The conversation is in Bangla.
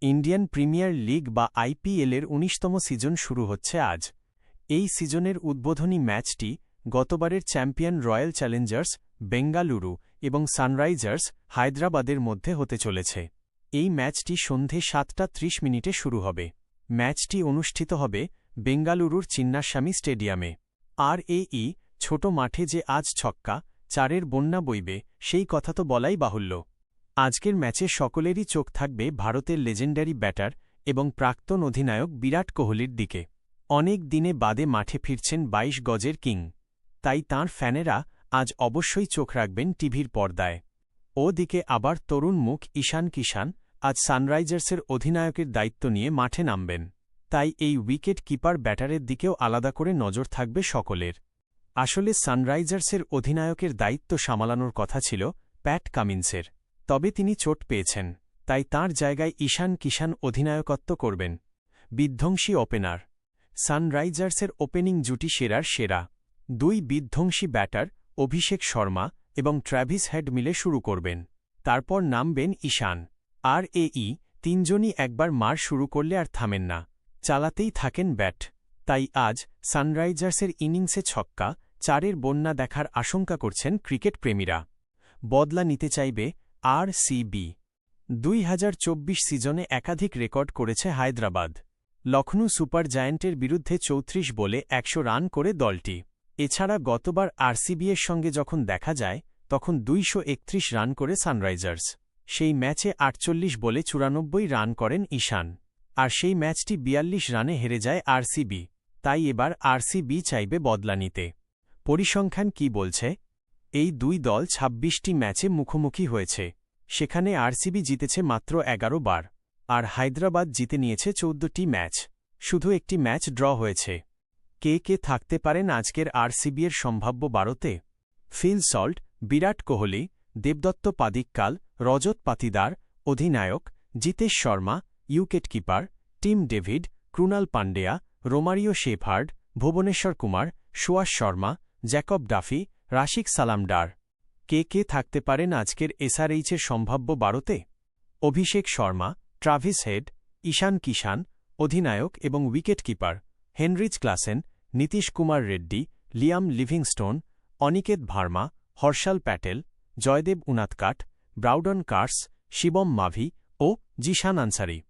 ইন্ডিয়ান প্রিমিয়ার লিগ বা আইপিএলের ১৯তম সিজন শুরু হচ্ছে আজ। এই সিজনের উদ্বোধনী ম্যাচটি গতবারের চ্যাম্পিয়ন রয়্যাল চ্যালেঞ্জার্স বেঙ্গালুরু এবং সানরাইজার্স হায়দ্রাবাদের মধ্যে হতে চলেছে। এই ম্যাচটি সন্ধে ৭:৩০ শুরু হবে। ম্যাচটি অনুষ্ঠিত হবে বেঙ্গালুরুর চিন্নাস্বামী স্টেডিয়ামে। এই ছোট মাঠে যে আজ ছক্কা চারের বন্যা বইবে সেই কথা তো বলাই বাহুল্য। আজকের ম্যাচে সকলেরই চোখ থাকবে ভারতের লেজেন্ডারি ব্যাটার এবং প্রাক্তন অধিনায়ক বিরাট কোহলির দিকে। অনেক দিনে বাদে মাঠে ফিরছেন ২২ গজের কিং, তাই তাঁর ফ্যানেরা আজ অবশ্যই চোখ রাখবেন টিভির পর্দায়। ওদিকে আবার তরুণ মুখ ঈশান কিষান আজ সানরাইজার্সের অধিনায়কের দায়িত্ব নিয়ে মাঠে নামবেন, তাই এই উইকেট কিপার ব্যাটারের দিকেও আলাদা করে নজর থাকবে সকলের। আসলে সানরাইজার্সের অধিনায়কের দায়িত্ব সামলানোর কথা ছিল প্যাট কামিন্সের, তবে তিনি চোট পেয়েছেন, তাই তাঁর জায়গায় ঈশান কিষান অধিনায়কত্ব করবেন। বিধ্বংসী ওপেনার সানরাইজার্সের ওপেনিং জুটি সেরার সেরা। দুই বিধ্বংসী ব্যাটার অভিষেক শর্মা এবং ট্র্যাভিস হেড মিলে শুরু করবেন, তারপর নামবেন ঈশান। তিনজনই একবার মার শুরু করলে আর থামেন না, চালাতেই থাকেন ব্যাট। তাই আজ সানরাইজার্সের ইনিংসে ছক্কা চারের বন্যা দেখার আশঙ্কা করছেন ক্রিকেট প্রেমীরা। বদলা নিতে চাইবে আরসিবি। ২০২৪ সিজনে একাধিক রেকর্ড করেছে হায়দ্রাবাদ। লখনউ সুপার জায়ান্টের বিরুদ্ধে ৩৪ বলে ১০০ রান করে দলটি। এছাড়া গতবার আরসিবির সঙ্গে যখন দেখা যায় তখন ২৩১ রান করে সানরাইজার্স। সেই ম্যাচে ৪৮ বলে ৯৪ রান করেন ঈশান, আর সেই ম্যাচটি ৪২ রানে হেরে যায় আরসিবি। তাই এবার আরসিবি চাইবে বদলা নিতে। পরিসংখ্যান কি বলছে? এই দুই দল ২৬টি ম্যাচে মুখোমুখি হয়েছে, সেখানে আরসিবি জিতেছে মাত্র ১১ বার, আর হায়দ্রাবাদ জিতে নিয়েছে ১৪টি ম্যাচ। শুধু একটি ম্যাচ ড্র হয়েছে। কে থাকতে পারেন আজকের আরসিবির সম্ভাব্য ১২তে? ফিল সল্ট, বিরাট কোহলি, দেবদত্ত পাদিক্কাল, রজত পাতিদার অধিনায়ক, Jitesh Sharma wicket keeper, Tim David, Krunal Pandya, Romario Shepherd, Bhuvneshwar Kumar, Suyash Sharma, Jacob Duffy, Rasikh Salam Dar. কে থাকতে পারেন আজকের এসআরএইচের সম্ভাব্য ১২তে? অভিষেক শর্মা, ট্রাভিস হেড, ঈশান কিষান অধিনায়ক এবং wicket keeper, Heinrich Klaasen, Nitish Kumar Reddy, Liam Livingstone, Aniket Verma, Harshal Patel, Jaydev Unadkat, Brydon Carse, Shivam Mavi ও জিশান আনসারি।